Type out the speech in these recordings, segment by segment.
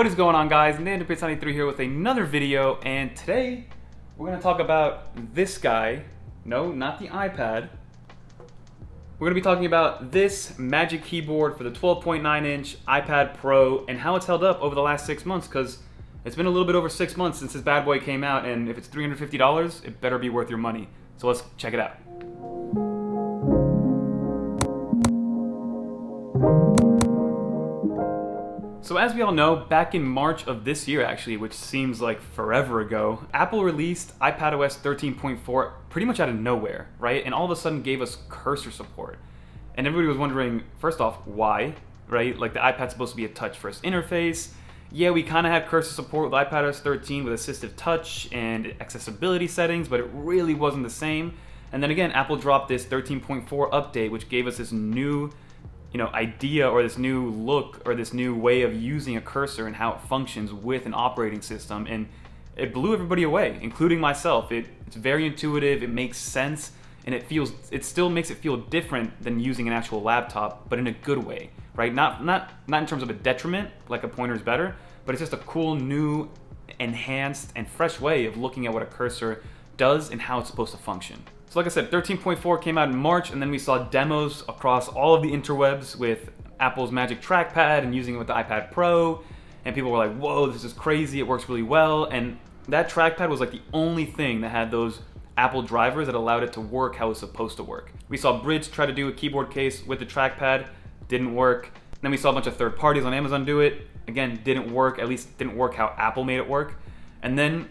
What is going on, guys? NandoPits93 here with another video, and today we're going to talk about this guy. No, not the iPad. We're going to be talking about this Magic Keyboard for the 12.9-inch iPad Pro and how it's held up over the last 6 months, because it's been a little bit over 6 months since this bad boy came out, and if it's $350, it better be worth your money. So let's check it out. So as we all know, back in March of this year actually, which seems like forever ago, Apple released iPadOS 13.4 pretty much out of nowhere, right? And all of a sudden gave us cursor support. And everybody was wondering, first off, why, right? Like the iPad's supposed to be a touch-first interface. Yeah, we kind of had cursor support with iPadOS 13 with assistive touch and accessibility settings, but it really wasn't the same. And then again, Apple dropped this 13.4 update, which gave us this new idea or this new look or this new way of using a cursor and how it functions with an operating system, and it blew everybody away, including myself. It's very intuitive, it makes sense, and it still makes it feel different than using an actual laptop, but in a good way, right? Not in terms of a detriment, like a pointer is better, but it's just a cool, new, enhanced, and fresh way of looking at what a cursor does and how it's supposed to function. So like I said, 13.4 came out in March, and then we saw demos across all of the interwebs with Apple's Magic Trackpad and using it with the iPad Pro, and people were like, whoa, this is crazy, it works really well. And that trackpad was like the only thing that had those Apple drivers that allowed it to work how it's supposed to work. We saw Bridge try to do a keyboard case with the trackpad, didn't work. Then we saw a bunch of third parties on Amazon do it, again, didn't work, at least didn't work how Apple made it work. And then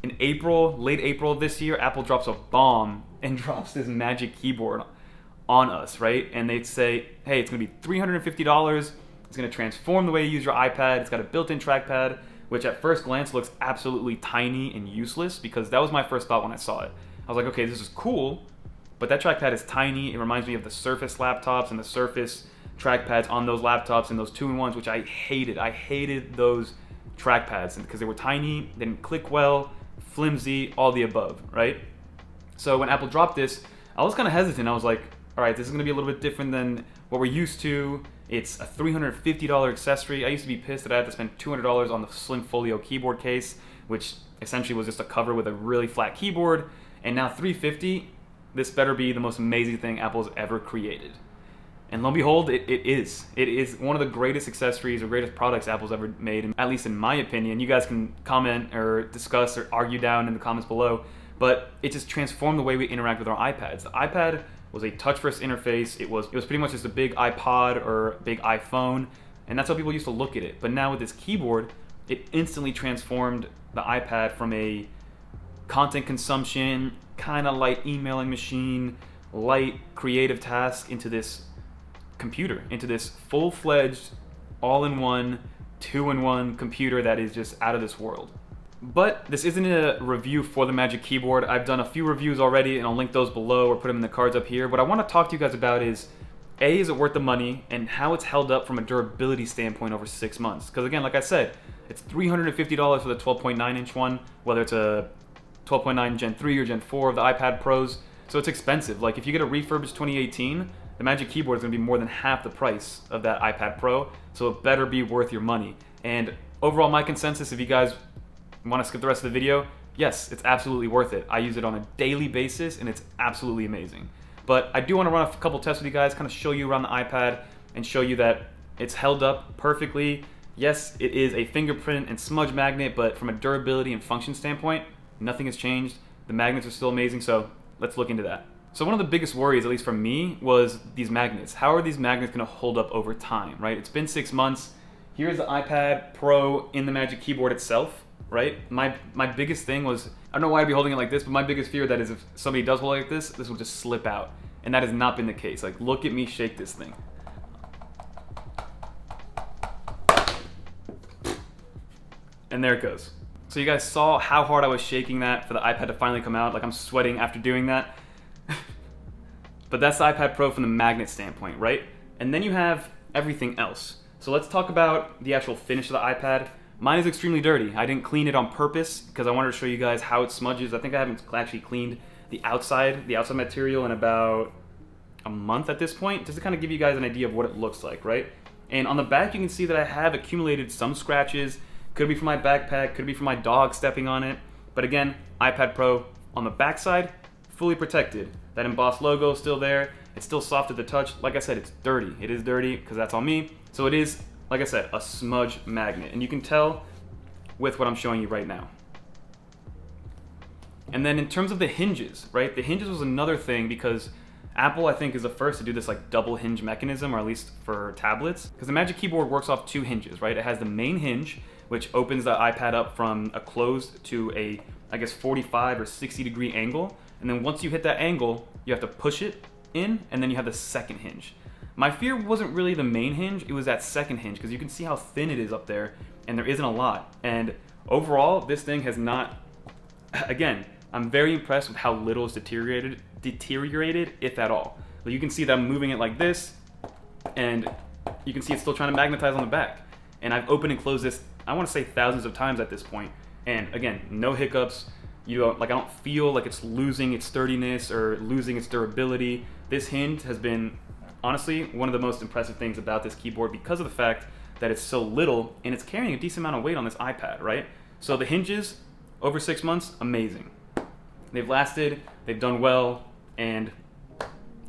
in April, late April of this year, Apple drops a bomb and drops this Magic Keyboard on us, right? And they'd say, hey, it's gonna be $350, it's gonna transform the way you use your iPad, it's got a built-in trackpad, which at first glance looks absolutely tiny and useless, because that was my first thought when I saw it. I was like, okay, this is cool, but that trackpad is tiny. It reminds me of the Surface laptops and the Surface trackpads on those laptops and those 2-in-1s, which I hated. I hated those trackpads because they were tiny, they didn't click well, flimsy, all the above, right? So when Apple dropped this, I was kind of hesitant. I was like, all right, this is going to be a little bit different than what we're used to. It's a $350 accessory. I used to be pissed that I had to spend $200 on the Slim Folio keyboard case, which essentially was just a cover with a really flat keyboard. And now $350, this better be the most amazing thing Apple's ever created. And lo and behold, it is. It is one of the greatest accessories or greatest products Apple's ever made, at least in my opinion. You guys can comment or discuss or argue down in the comments below, but it just transformed the way we interact with our iPads. The iPad was a touch-first interface. It was pretty much just a big iPod or big iPhone, and that's how people used to look at it. But now with this keyboard, it instantly transformed the iPad from a content consumption, kind of light emailing machine, light creative task, into this computer, into this full-fledged, all-in-one, 2-in-1 computer that is just out of this world. But this isn't a review for the Magic Keyboard. I've done a few reviews already, and I'll link those below or put them in the cards up here. What I want to talk to you guys about is, A, is it worth the money, and how it's held up from a durability standpoint over 6 months. Because again, like I said, it's $350 for the 12.9-inch one, whether it's a 12.9 Gen 3 or Gen 4 of the iPad Pros. So it's expensive. Like if you get a refurbished 2018, the Magic Keyboard is going to be more than half the price of that iPad Pro, so it better be worth your money. And overall, my consensus, if you guys want to skip the rest of the video, yes, it's absolutely worth it. I use it on a daily basis, and it's absolutely amazing. But I do want to run a couple tests with you guys, kind of show you around the iPad and show you that it's held up perfectly. Yes, it is a fingerprint and smudge magnet, but from a durability and function standpoint, nothing has changed. The magnets are still amazing, so let's look into that. So one of the biggest worries, at least for me, was these magnets. How are these magnets going to hold up over time, right? It's been 6 months. Here's the iPad Pro in the Magic Keyboard itself, right? My biggest thing was, I don't know why I'd be holding it like this, but my biggest fear that is if somebody does hold it like this will just slip out. And that has not been the case. Like, look at me shake this thing. And there it goes. So you guys saw how hard I was shaking that for the iPad to finally come out. Like, I'm sweating after doing that. But that's the iPad Pro from the magnet standpoint, right? And then you have everything else. So let's talk about the actual finish of the iPad. Mine is extremely dirty. I didn't clean it on purpose because I wanted to show you guys how it smudges. I think I haven't actually cleaned the outside material in about a month at this point, just to kind of give you guys an idea of what it looks like, right? And on the back, you can see that I have accumulated some scratches Could be for my backpack, could be for my dog stepping on it. But again, iPad Pro on the backside, fully protected. That embossed logo is still there. It's still soft to the touch. Like I said, it's dirty. It is dirty because that's on me. So it is, like I said, a smudge magnet. And you can tell with what I'm showing you right now. And then in terms of the hinges, right? The hinges was another thing because Apple, I think, is the first to do this like double hinge mechanism, or at least for tablets. Because the Magic Keyboard works off two hinges, right? It has the main hinge, which opens the iPad up from a closed to a, I guess, 45 or 60 degree angle. And then once you hit that angle, you have to push it in, and then you have the second hinge. My fear wasn't really the main hinge, it was that second hinge, because you can see how thin it is up there, and there isn't a lot. And overall, this thing has not, again, I'm very impressed with how little is deteriorated, if at all. But you can see that I'm moving it like this, and you can see it's still trying to magnetize on the back. And I've opened and closed this, I want to say thousands of times at this point. And again, no hiccups. I don't feel like it's losing its sturdiness or losing its durability. This hinge has been, honestly, one of the most impressive things about this keyboard because of the fact that it's so little and it's carrying a decent amount of weight on this iPad, right? So the hinges, over 6 months, amazing. They've lasted, they've done well, and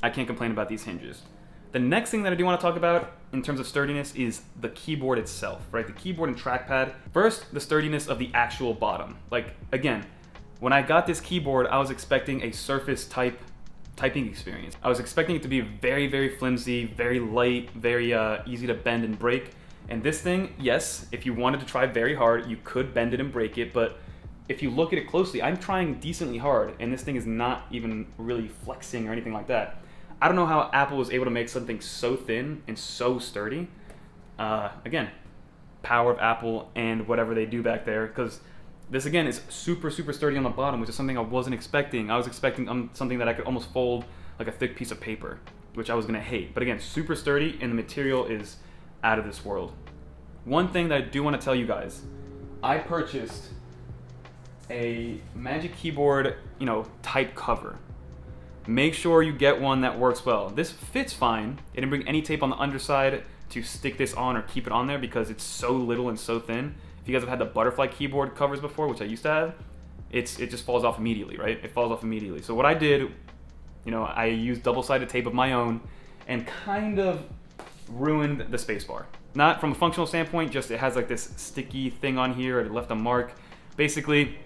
I can't complain about these hinges. The next thing that I do want to talk about in terms of sturdiness is the keyboard itself, right? The keyboard and trackpad. First, the sturdiness of the actual bottom. Like, again, when I got this keyboard, I was expecting a Surface type typing experience. I was expecting it to be very, very flimsy, very light, very easy to bend and break. And this thing, yes, if you wanted to try very hard, you could bend it and break it, but if you look at it closely, I'm trying decently hard, and this thing is not even really flexing or anything like that. I don't know how Apple was able to make something so thin and so sturdy. Again, power of Apple and whatever they do back there, because this, again, is super, super sturdy on the bottom, which is something I wasn't expecting. I was expecting something that I could almost fold like a thick piece of paper, which I was going to hate. But again, super sturdy, and the material is out of this world. One thing that I do want to tell you guys, I purchased a Magic Keyboard, type cover. Make sure you get one that works well. This fits fine. It didn't bring any tape on the underside to stick this on or keep it on there because it's so little and so thin. If you guys have had the butterfly keyboard covers before, which I used to have, it just falls off immediately, right? It falls off immediately. So what I did, I used double-sided tape of my own and kind of ruined the spacebar. Not from a functional standpoint, just it has like this sticky thing on here, it left a mark. Basically,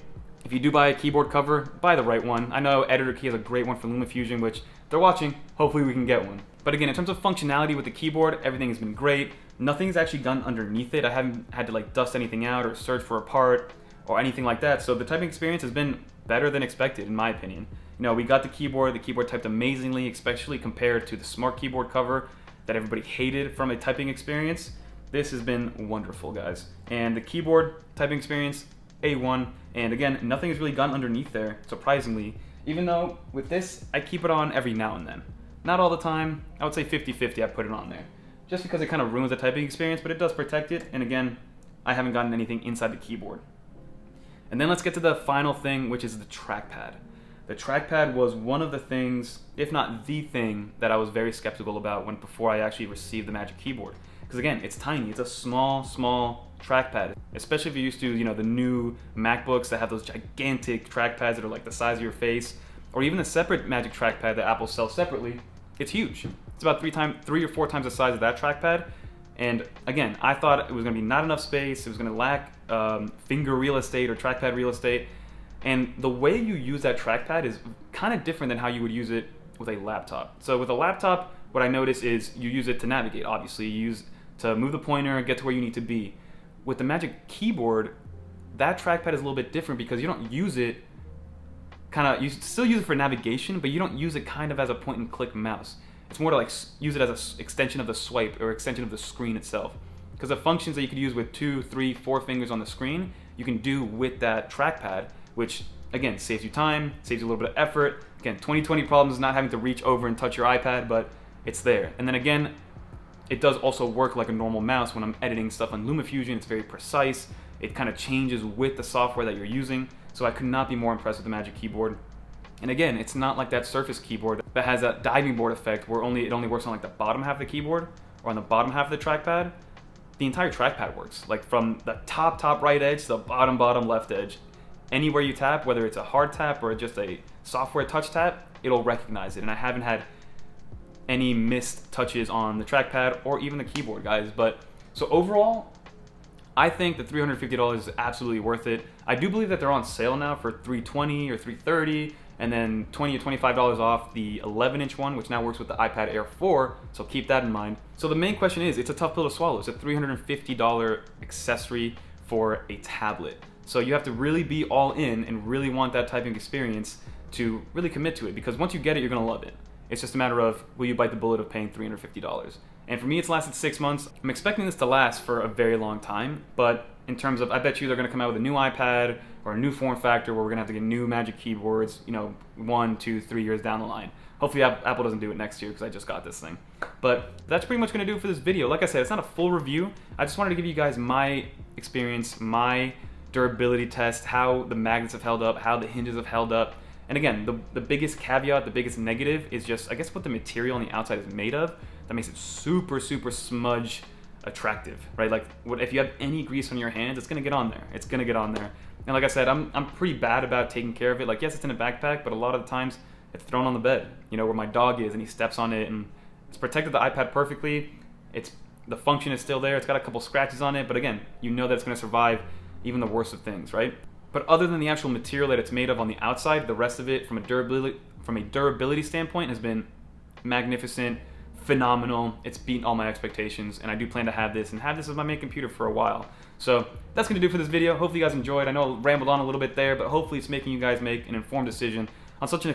if you do buy a keyboard cover, buy the right one. I know Editor Key has a great one for LumaFusion, which if they're watching, hopefully we can get one. But again, in terms of functionality with the keyboard, everything has been great. Nothing's actually done underneath it. I haven't had to like dust anything out or search for a part or anything like that. So the typing experience has been better than expected, in my opinion. We got the keyboard typed amazingly, especially compared to the Smart Keyboard cover that everybody hated from a typing experience. This has been wonderful, guys. And the keyboard typing experience, A1. And again, nothing has really gone underneath there, surprisingly. Even though with this, I keep it on every now and then. Not all the time. I would say 50-50 I put it on there. Just because it kind of ruins the typing experience, but it does protect it. And again, I haven't gotten anything inside the keyboard. And then let's get to the final thing, which is the trackpad. The trackpad was one of the things, if not the thing, that I was very skeptical about before I actually received the Magic Keyboard. Because again, it's tiny. It's a small trackpad. Especially if you're used to, the new MacBooks that have those gigantic trackpads that are like the size of your face, or even the separate Magic trackpad that Apple sells separately. It's huge. It's about 3 or 4 times the size of that trackpad. And again, I thought it was going to be not enough space. It was going to lack finger real estate or trackpad real estate. And the way you use that trackpad is kind of different than how you would use it with a laptop. So with a laptop, what I notice is you use it to navigate, obviously. You use to move the pointer and get to where you need to be. With the Magic Keyboard, that trackpad is a little bit different because you don't use it you still use it for navigation, but you don't use it kind of as a point and click mouse. It's more to like use it as an extension of the swipe or extension of the screen itself. Because the functions that you could use with 2, 3, 4 fingers on the screen, you can do with that trackpad, which again saves you time, saves you a little bit of effort. Again, 2020 problems is not having to reach over and touch your iPad, but it's there. And then again, it does also work like a normal mouse when I'm editing stuff on LumaFusion. It's very precise. It kind of changes with the software that you're using. So I could not be more impressed with the Magic Keyboard. And again, it's not like that Surface keyboard that has that diving board effect where it only works on like the bottom half of the keyboard or on the bottom half of the trackpad. the entire trackpad works. Like from the top right edge to the bottom left edge. Anywhere you tap, whether it's a hard tap or just a software touch tap, it'll recognize it. And I haven't had any missed touches on the trackpad or even the keyboard, guys. But so overall, I think that $350 is absolutely worth it. I do believe that they're on sale now for $320 or $330, and then $20 or $25 off the 11-inch one, which now works with the iPad Air 4, so keep that in mind. So the main question is, it's a tough pill to swallow. It's a $350 accessory for a tablet. So you have to really be all in and really want that typing experience to really commit to it, because once you get it, you're gonna love it. It's just a matter of, will you bite the bullet of paying $350? And for me, it's lasted 6 months. I'm expecting this to last for a very long time, but in terms of, I bet you they're gonna come out with a new iPad or a new form factor where we're gonna have to get new Magic Keyboards, 1, 2, 3 years down the line. Hopefully Apple doesn't do it next year, because I just got this thing. But that's pretty much gonna do it for this video. Like I said, it's not a full review. I just wanted to give you guys my experience, my durability test, how the magnets have held up, how the hinges have held up. And again, the biggest caveat, the biggest negative is just, I guess, what the material on the outside is made of. That makes it super smudge attractive, right? Like, if you have any grease on your hands, it's gonna get on there. It's gonna get on there. And like I said, I'm pretty bad about taking care of it. Like, yes, it's in a backpack, but a lot of the times it's thrown on the bed, where my dog is, and he steps on it, and it's protected the iPad perfectly. The function is still there. It's got a couple scratches on it, but again, you know that it's gonna survive even the worst of things, right? But other than the actual material that it's made of on the outside, the rest of it from a durability standpoint has been magnificent, phenomenal. It's beaten all my expectations, and I do plan to have this as my main computer for a while. So that's gonna do for this video. Hopefully you guys enjoyed. I know I rambled on a little bit there, but hopefully it's making you guys make an informed decision on such an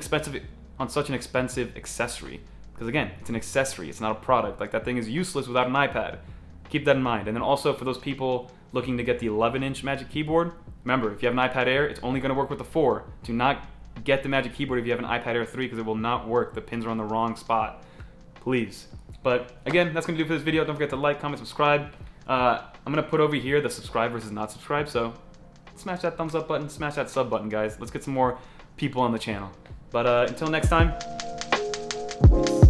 expensive accessory. Because again, it's an accessory, it's not a product. Like, that thing is useless without an iPad. Keep that in mind. And then also, for those people looking to get the 11-inch Magic Keyboard, remember, if you have an iPad Air, it's only going to work with the 4. Do not get the Magic Keyboard if you have an iPad Air 3, because it will not work. The pins are on the wrong spot. Please. But again, that's going to do for this video. Don't forget to like, comment, subscribe. I'm going to put over here the subscribe versus not subscribe, so smash that thumbs up button, smash that sub button, guys. Let's get some more people on the channel. But until next time, peace.